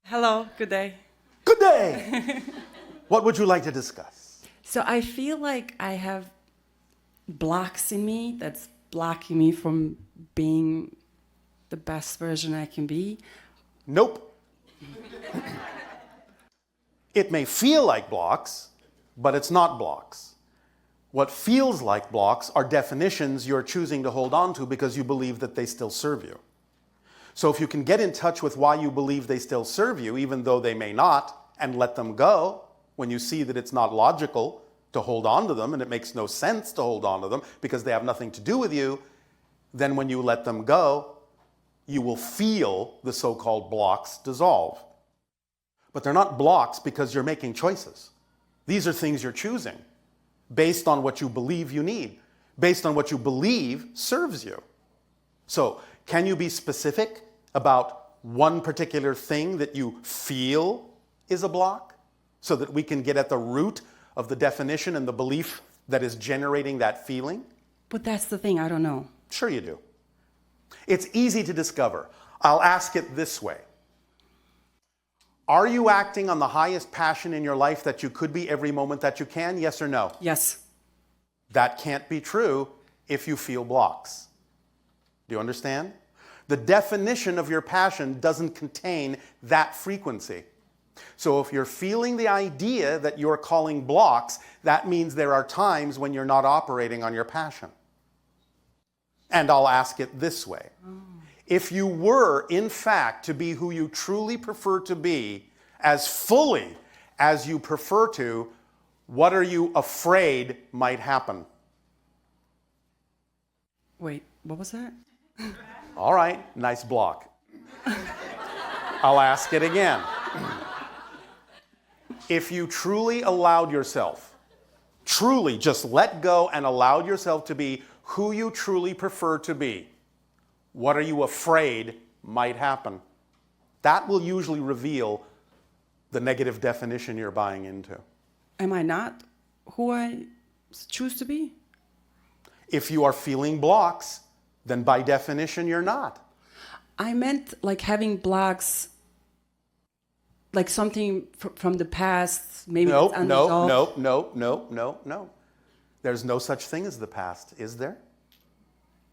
Hello, good day. Good day! What would you like to discuss? So I feel like I have blocks in me that's blocking me from being the best version I can be. Nope. It may feel like blocks, but it's not blocks. What feels like blocks are definitions you're choosing to hold on to because you believe that they still serve you. So if you can get in touch with why you believe they still serve you, even though they may not, and let them go when you see that it's not logical to hold on to them and it makes no sense to hold on to them because they have nothing to do with you, then when you let them go, you will feel the so-called blocks dissolve. But they're not blocks because you're making choices. These are things you're choosing based on what you believe you need, based on what you believe serves you. So, can you be specific about one particular thing that you feel is a block so that we can get at the root of the definition and the belief that is generating that feeling? But that's the thing, I don't know. Sure you do. It's easy to discover. I'll ask it this way. Are you acting on the highest passion in your life that you could be every moment that you can? Yes or no? Yes. That can't be true if you feel blocks. Do you understand? The definition of your passion doesn't contain that frequency. So if you're feeling the idea that you're calling blocks, that means there are times when you're not operating on your passion. And I'll ask it this way. If you were, in fact, to be who you truly prefer to be, as fully as you prefer to, what are you afraid might happen? Wait, what was that? All right, nice block. I'll ask it again. If you truly allowed yourself, truly just let go and allowed yourself to be who you truly prefer to be, what are you afraid might happen? That will usually reveal the negative definition you're buying into. Am I not who I choose to be? If you are feeling blocks, then by definition you're not. I meant like having blocks, like something from the past, maybe Nope, it's unresolved. no. There's no such thing as the past, is there?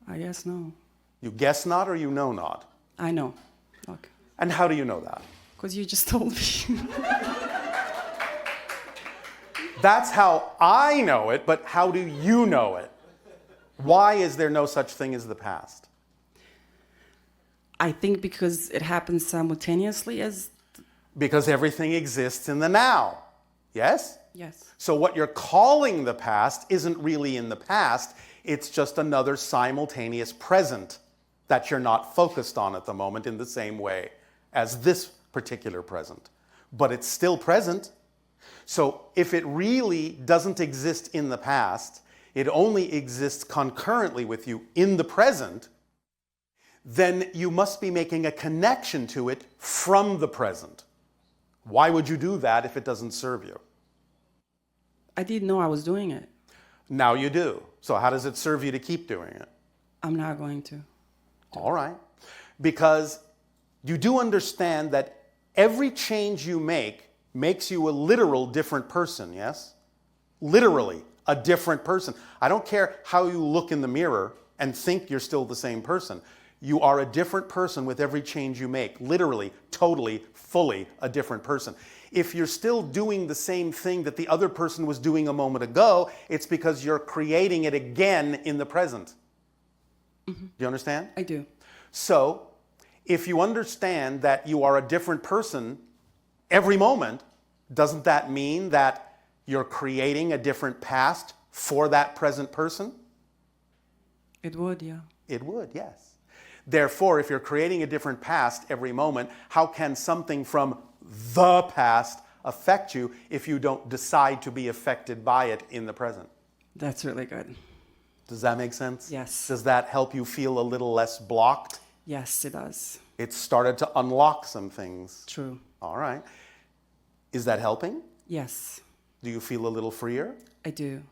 I guess no. You guess not or you know not? I know. Okay. And how do you know that? Because you just told me. That's how I know it, but how do you know it? Why is there no such thing as the past? I think because it happens simultaneously as... Because everything exists in the now. Yes? Yes. So what you're calling the past isn't really in the past, it's just another simultaneous present that you're not focused on at the moment in the same way as this particular present. But it's still present. So if it really doesn't exist in the past, it only exists concurrently with you in the present, then you must be making a connection to it from the present. Why would you do that if it doesn't serve you? I didn't know I was doing it. Now you do. So how does it serve you to keep doing it? I'm not going to. All right. Because you do understand that every change you make makes you a literal different person, yes? Literally a different person. I don't care how you look in the mirror and think you're still the same person. You are a different person with every change you make. Literally, totally, fully a different person. If you're still doing the same thing that the other person was doing a moment ago, it's because you're creating it again in the present. Mm-hmm. Do you understand? I do. So, if you understand that you are a different person every moment, doesn't that mean that you're creating a different past for that present person? It would, yeah. It would, yes. Therefore, if you're creating a different past every moment, how can something from the past affect you if you don't decide to be affected by it in the present? That's really good. Does that make sense? Yes. Does that help you feel a little less blocked? Yes, it does. It started to unlock some things. True. All right. Is that helping? Yes. Do you feel a little freer? I do.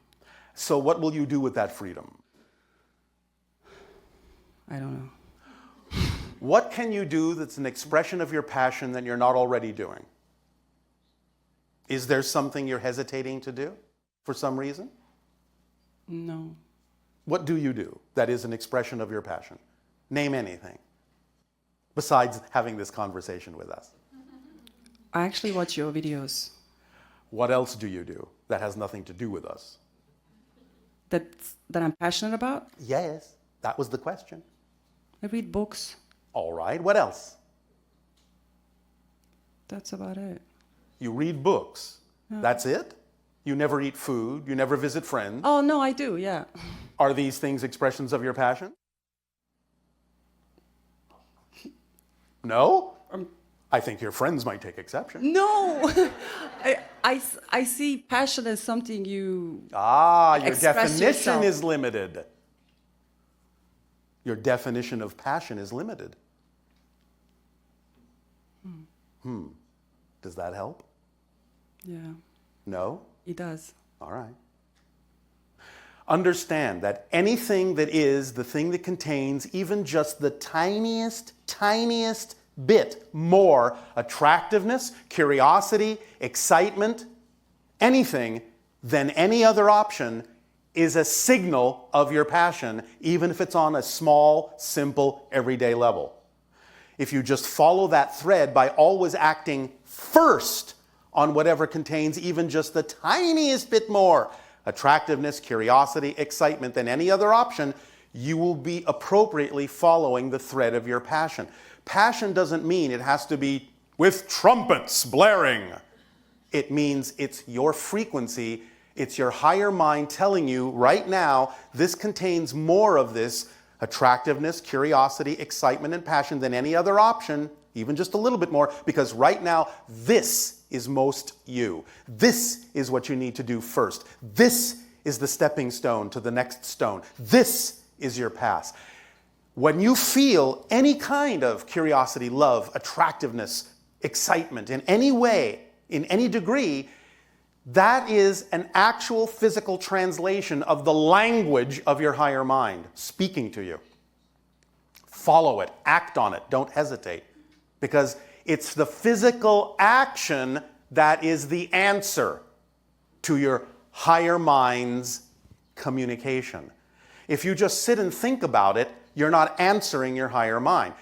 So what will you do with that freedom? I don't know. What can you do that's an expression of your passion that you're not already doing? Is there something you're hesitating to do for some reason? No. What do you do that is an expression of your passion? Name anything besides having this conversation with us. I actually watch your videos. What else do you do that has nothing to do with us? That I'm passionate about. Yes, that was the question. I read books. All right, what else? That's about it. You read books. That's it? You never eat food. You never visit friends. Oh, no, I do, yeah. Are these things expressions of your passion? No? I think your friends might take exception. No! I see passion as something you Your express definition yourself. is limited. Your definition of passion is limited. Does that help? Yeah, No? it does. All right. Understand that anything that is the thing that contains even just the tiniest bit more attractiveness, curiosity, excitement, anything than any other option is a signal of your passion, even if it's on a small, simple, everyday level. If you just follow that thread by always acting first on whatever contains even just the tiniest bit more attractiveness, curiosity, excitement than any other option, you will be appropriately following the thread of your passion. Passion doesn't mean it has to be with trumpets blaring. It means it's your frequency, it's your higher mind telling you right now, this contains more of this attractiveness, curiosity, excitement, and passion than any other option, even just a little bit more, because right now, this is most you. This is what you need to do first. This is the stepping stone to the next stone. This is your path. When you feel any kind of curiosity, love, attractiveness, excitement in any way, in any degree, that is an actual physical translation of the language of your higher mind speaking to you. Follow it, act on it, don't hesitate. Because it's the physical action that is the answer to your higher mind's communication. If you just sit and think about it, you're not answering your higher mind.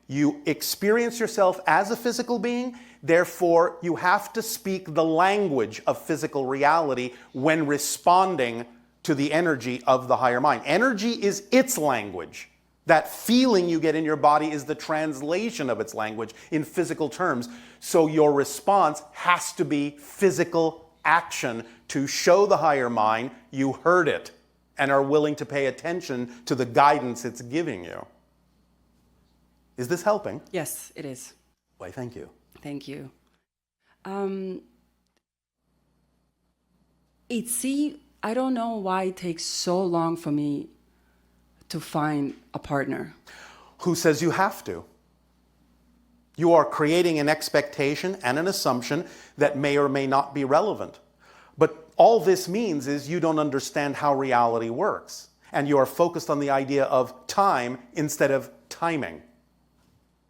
You experience yourself as a physical being, therefore you have to speak the language of physical reality when responding to the energy of the higher mind. Energy is its language. That feeling you get in your body is the translation of its language in physical terms. So your response has to be physical action to show the higher mind you heard it and are willing to pay attention to the guidance it's giving you. Is this helping? Yes, it is. Why, thank you. Thank you. I don't know why it takes so long for me to find a partner. Who says you have to? You are creating an expectation and an assumption that may or may not be relevant. But all this means is you don't understand how reality works. And you are focused on the idea of time instead of timing.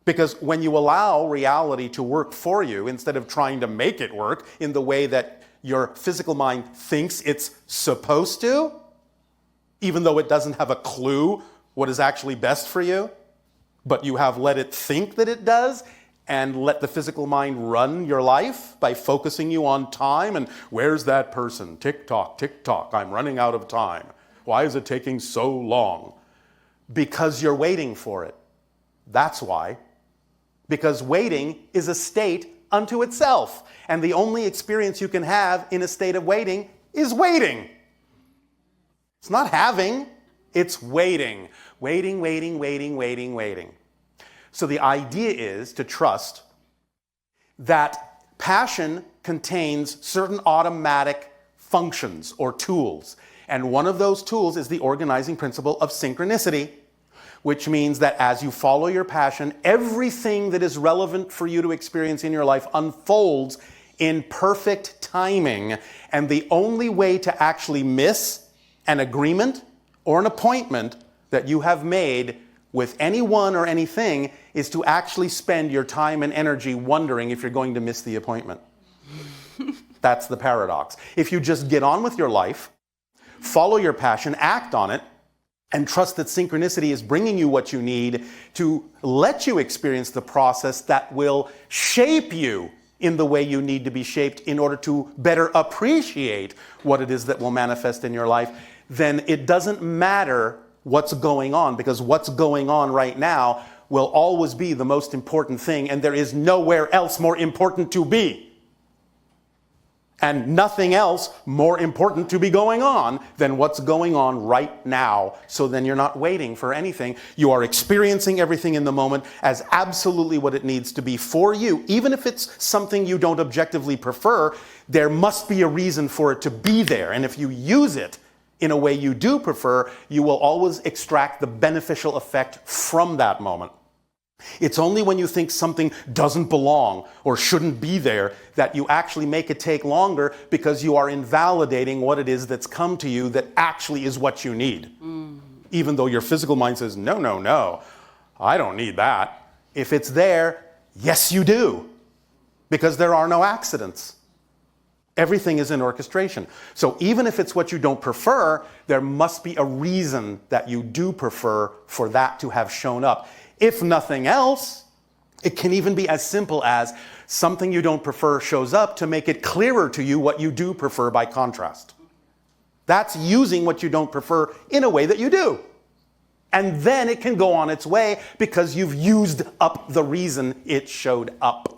Because when you allow reality to work for you, instead of trying to make it work in the way that your physical mind thinks it's supposed to, even though it doesn't have a clue what is actually best for you, but you have let it think that it does, and let the physical mind run your life by focusing you on time and where's that person? Tick tock, I'm running out of time. Why is it taking so long? Because you're waiting for it. That's why. Because waiting is a state unto itself. And the only experience you can have in a state of waiting is waiting. It's not having, it's waiting. Waiting. So the idea is to trust that passion contains certain automatic functions or tools. And one of those tools is the organizing principle of synchronicity, which means that as you follow your passion, everything that is relevant for you to experience in your life unfolds in perfect timing. And the only way to actually miss an agreement or an appointment that you have made with anyone or anything is to actually spend your time and energy wondering if you're going to miss the appointment. That's the paradox. If you just get on with your life, follow your passion, act on it, and trust that synchronicity is bringing you what you need to let you experience the process that will shape you in the way you need to be shaped in order to better appreciate what it is that will manifest in your life, then it doesn't matter what's going on, because what's going on right now will always be the most important thing, and there is nowhere else more important to be. And nothing else more important to be going on than what's going on right now. So then you're not waiting for anything. You are experiencing everything in the moment as absolutely what it needs to be for you. Even if it's something you don't objectively prefer, there must be a reason for it to be there. And if you use it in a way you do prefer, you will always extract the beneficial effect from that moment. It's only when you think something doesn't belong or shouldn't be there that you actually make it take longer, because you are invalidating what it is that's come to you that actually is what you need. Even though your physical mind says, no, no, no, I don't need that. If it's there, yes, you do, because there are no accidents. Everything is in orchestration. So even if it's what you don't prefer, there must be a reason that you do prefer for that to have shown up. If nothing else, it can even be as simple as something you don't prefer shows up to make it clearer to you what you do prefer by contrast. That's using what you don't prefer in a way that you do. And then it can go on its way because you've used up the reason it showed up.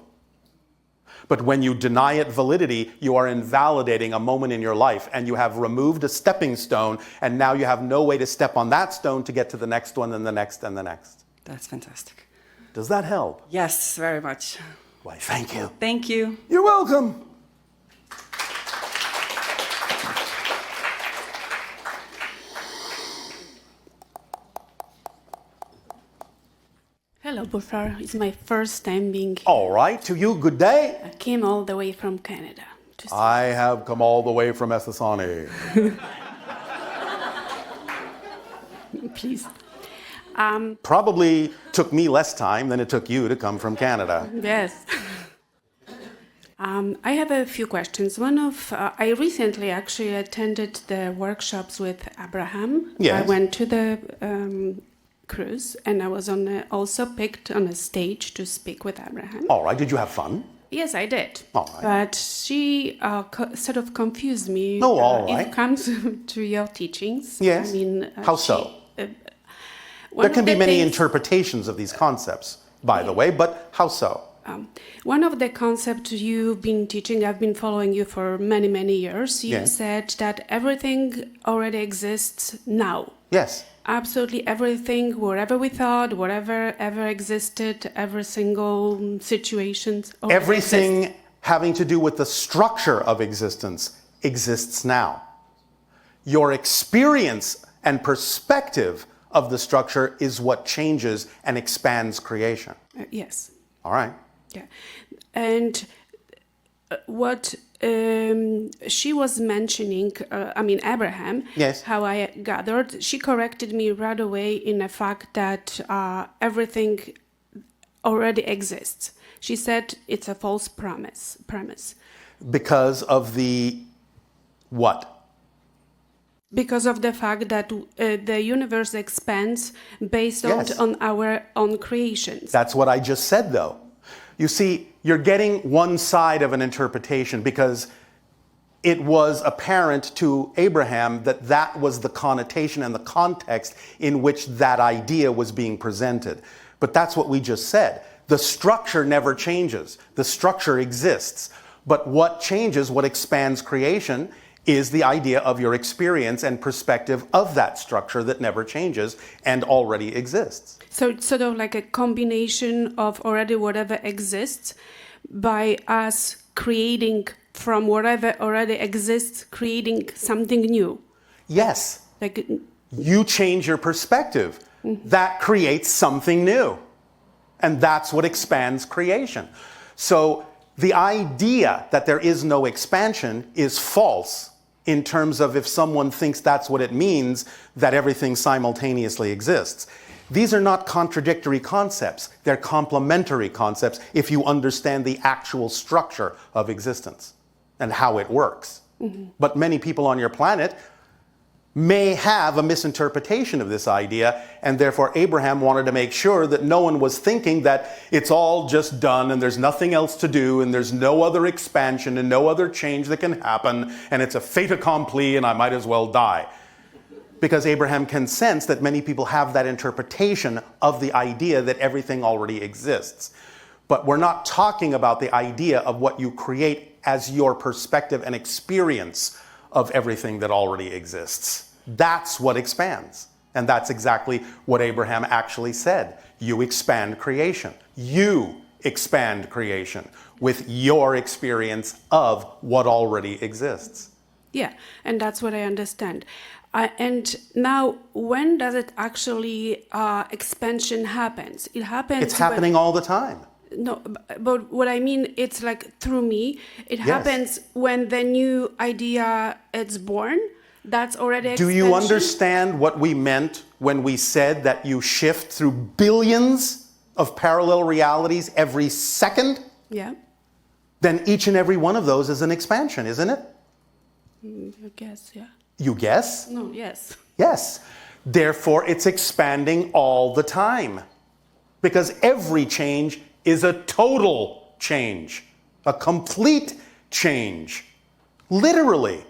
But when you deny it validity, you are invalidating a moment in your life, and you have removed a stepping stone, and now you have no way to step on that stone to get to the next one and the next and the next. That's fantastic. Does that help? Yes, very much. Why, thank you. Thank you. You're welcome. Hello, Bashar. It's my first time being here. All right, to you, good day. I came all the way from Canada. I have come all the way from Ethasani. Please. Probably took me less time than it took you to come from Canada. Yes. I have a few questions. I recently actually attended the workshops with Abraham. Yes. I went to the cruise, and I was also picked on a stage to speak with Abraham. All right, did you have fun? Yes, I did. All right. But she sort of confused me. Oh, all right. It comes to your teachings. Yes. I mean, how so? There can be many interpretations of these concepts, by the way, but how so? One of the concepts you've been teaching, I've been following you for many, many years. You said that everything already exists now. Yes. Absolutely everything, wherever we thought, whatever ever existed, every single situation. Everything having to do with the structure of existence exists now. Your experience and perspective of the structure is what changes and expands creation. Yes. All right. Yeah. And what she was mentioning, Abraham, yes. How I gathered, she corrected me right away in the fact that everything already exists. She said it's a false premise. Because of the what? Because of the fact that the universe expands based on our own creations. That's what I just said, though. You see, you're getting one side of an interpretation because it was apparent to Abraham that that was the connotation and the context in which that idea was being presented. But that's what we just said. The structure never changes. The structure exists. But what changes, what expands creation, is the idea of your experience and perspective of that structure that never changes and already exists. So it's sort of like a combination of already whatever exists by us creating from whatever already exists, creating something new. Yes. Like you change your perspective. Mm-hmm. That creates something new. And that's what expands creation. So the idea that there is no expansion is false in terms of if someone thinks that's what it means, that everything simultaneously exists. These are not contradictory concepts. They're complementary concepts if you understand the actual structure of existence and how it works. But many people on your planet may have a misinterpretation of this idea, and therefore Abraham wanted to make sure that no one was thinking that it's all just done and there's nothing else to do and there's no other expansion and no other change that can happen and it's a fait accompli and I might as well die. Because Abraham can sense that many people have that interpretation of the idea that everything already exists. But we're not talking about the idea of what you create as your perspective and experience of everything that already exists. That's what expands. And that's exactly what Abraham actually said. You expand creation. You expand creation with your experience of what already exists. Yeah, and that's what I understand. And now, when does it actually expansion happens? It happens. It's happening all the time. No, but what I mean, it's like through me. It happens when the new idea is born. That's already expansion. Do you understand what we meant when we said that you shift through billions of parallel realities every second? Yeah. Then each and every one of those is an expansion, isn't it? I guess, yeah. You guess? No, yes. Yes. Therefore, it's expanding all the time. Because every change is a total change, a complete change. Literally.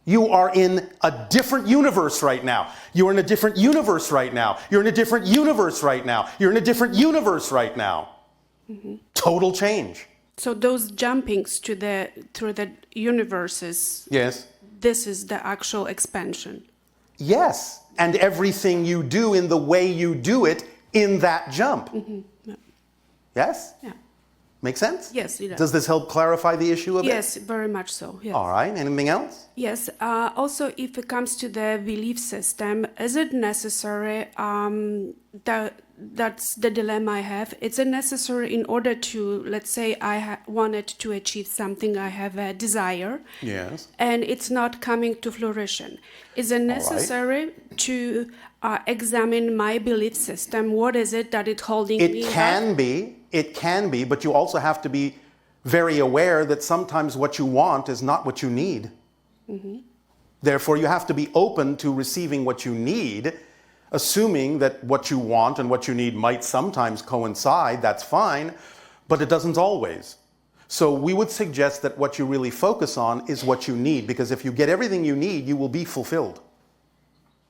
You are in a different universe right now. You're in a different universe right now. You're in a different universe right now. You're in a different universe right now. Total change. So those jumpings through the universes, Yes. this is the actual expansion. Yes. And everything you do in the way you do it in that jump. Yeah. Yes? Yeah. Make sense? Yes, it does. Does this help clarify the issue a bit? Yes, very much so. Yes. All right. Anything else? Yes. Also, if it comes to the belief system, is it necessary? That's the dilemma I have. Is it necessary in order to, let's say, I wanted to achieve something, I have a desire, Yes. and it's not coming to fruition. Is it necessary to examine my belief system? What is it that it's holding me It back? can be, but you also have to be very aware that sometimes what you want is not what you need. Therefore, you have to be open to receiving what you need, assuming that what you want and what you need might sometimes coincide. That's fine, but it doesn't always. So we would suggest that what you really focus on is what you need, because if you get everything you need, you will be fulfilled.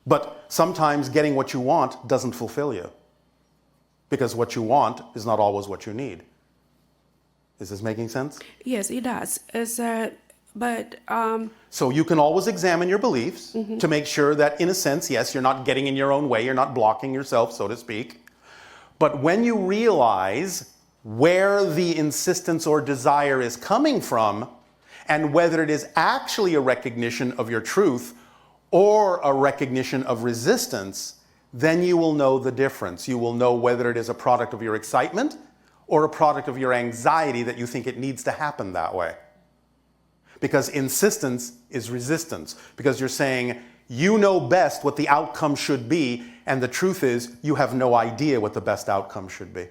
But sometimes getting what you want doesn't fulfill you, because what you want is not always what you need. Is this making sense? Yes, it does. So you can always examine your beliefs to make sure that, in a sense, yes, you're not getting in your own way, you're not blocking yourself, so to speak. But when you realize where the insistence or desire is coming from, and whether it is actually a recognition of your truth or a recognition of resistance, then you will know the difference. You will know whether it is a product of your excitement or a product of your anxiety that you think it needs to happen that way. Because insistence is resistance. Because you're saying, you know best what the outcome should be, and the truth is, you have no idea what the best outcome should be.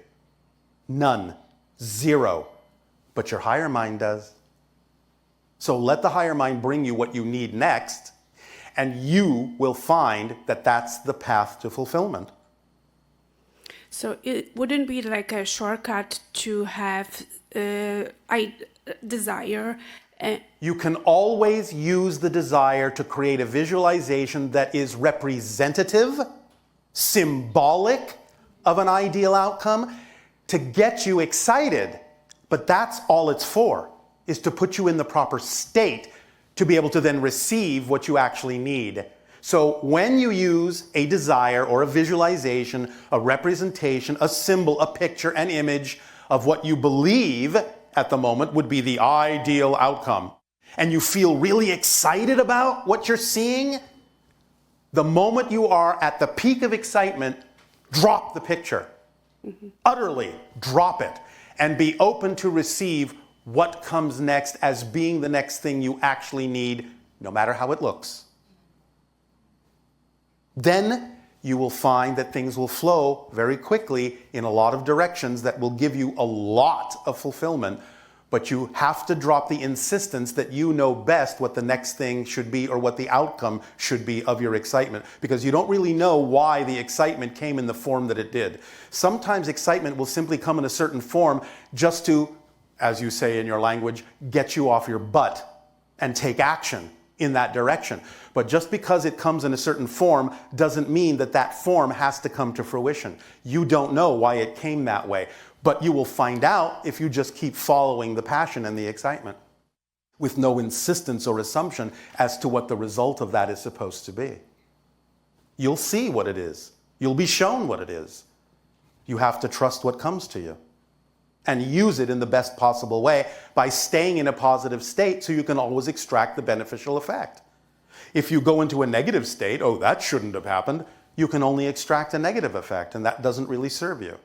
None. Zero. But your higher mind does. So let the higher mind bring you what you need next, and you will find that that's the path to fulfillment. So it wouldn't be like a shortcut to have desire. You can always use the desire to create a visualization that is representative, symbolic of an ideal outcome to get you excited. But that's all it's for, is to put you in the proper state to be able to then receive what you actually need. So when you use a desire or a visualization, a representation, a symbol, a picture, an image of what you believe at the moment would be the ideal outcome, and you feel really excited about what you're seeing, the moment you are at the peak of excitement, drop the picture. Utterly drop it, and be open to receive what comes next as being the next thing you actually need, no matter how it looks. Then you will find that things will flow very quickly in a lot of directions that will give you a lot of fulfillment. But you have to drop the insistence that you know best what the next thing should be or what the outcome should be of your excitement, because you don't really know why the excitement came in the form that it did. Sometimes excitement will simply come in a certain form just to, as you say in your language, get you off your butt and take action in that direction. But just because it comes in a certain form doesn't mean that that form has to come to fruition. You don't know why it came that way, but you will find out if you just keep following the passion and the excitement with no insistence or assumption as to what the result of that is supposed to be. You'll see what it is. You'll be shown what it is. You have to trust what comes to you and use it in the best possible way by staying in a positive state so you can always extract the beneficial effect. If you go into a negative state, oh, that shouldn't have happened, you can only extract a negative effect, and that doesn't really serve you.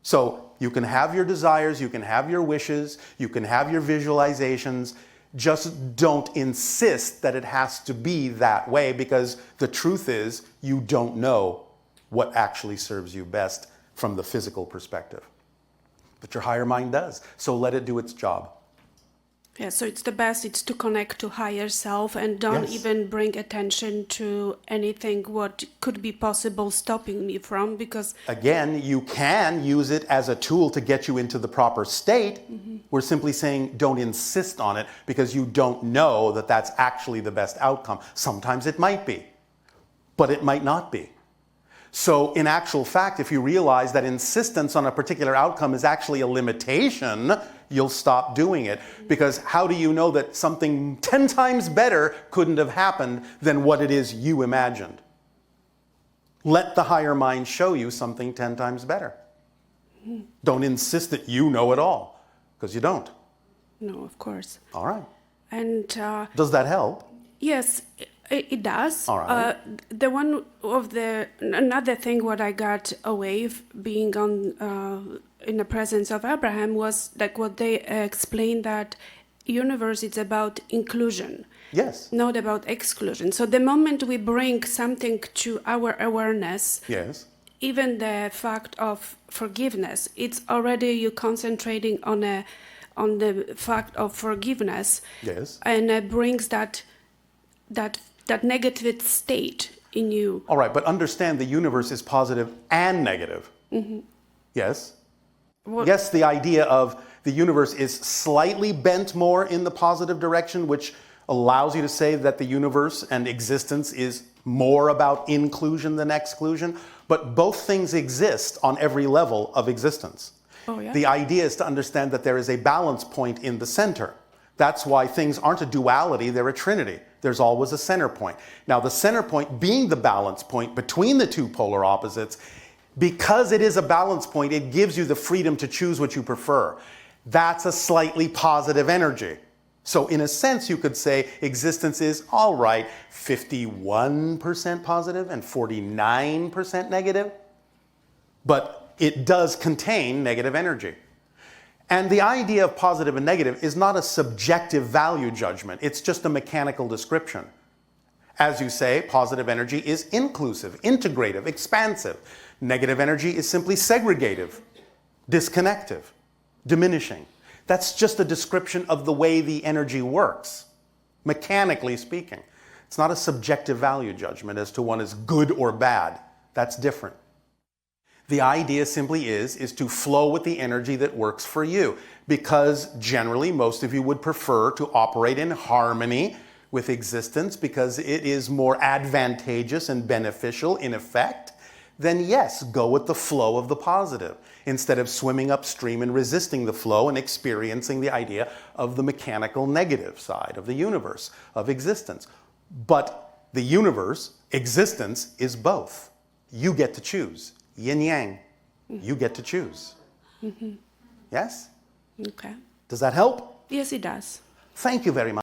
So you can have your desires, you can have your wishes, you can have your visualizations, just don't insist that it has to be that way, because the truth is you don't know what actually serves you best from the physical perspective. But your higher mind does, so let it do its job. Yeah, so it's the best, it's to connect to higher self and don't Yes. even bring attention to anything what could be possible stopping me from, because Again, you can use it as a tool to get you into the proper state. We're simply saying don't insist on it because you don't know that that's actually the best outcome. Sometimes it might be, but it might not be. So in actual fact, if you realize that insistence on a particular outcome is actually a limitation, you'll stop doing it. Because how do you know that something 10 times better couldn't have happened than what it is you imagined? Let the higher mind show you something 10 times better. Don't insist that you know it all, because you don't. no, of course. All right. And Does that help? yes, it does. All right. Another thing what I got away being on in the presence of Abraham was like what they explained, that universe is about inclusion, Yes. not about exclusion. So the moment we bring something to our awareness, Yes. even the fact of forgiveness, it's already you concentrating on the fact of forgiveness, Yes. and it brings that negative state in you. All right, but understand the universe is positive and negative. Yes? Yes, the idea of the universe is slightly bent more in the positive direction, which allows you to say that the universe and existence is more about inclusion than exclusion, but both things exist on every level of existence. Oh, yeah? The idea is to understand that there is a balance point in the center. That's why things aren't a duality, they're a trinity. There's always a center point. Now, the center point being the balance point between the two polar opposites, because it is a balance point, it gives you the freedom to choose what you prefer. That's a slightly positive energy. So in a sense, you could say existence is, all right, 51% positive and 49% negative, but it does contain negative energy. And the idea of positive and negative is not a subjective value judgment. It's just a mechanical description. As you say, positive energy is inclusive, integrative, expansive. Negative energy is simply segregative, disconnective, diminishing. That's just a description of the way the energy works, mechanically speaking. It's not a subjective value judgment as to one is good or bad. That's different. The idea simply is to flow with the energy that works for you, because generally most of you would prefer to operate in harmony with existence because it is more advantageous and beneficial in effect. Then yes, go with the flow of the positive instead of swimming upstream and resisting the flow and experiencing the idea of the mechanical negative side of the universe, of existence. But the universe, existence, is both. You get to choose. Yin yang, you get to choose. Yes? Okay. Does that help? Yes, it does. Thank you very much.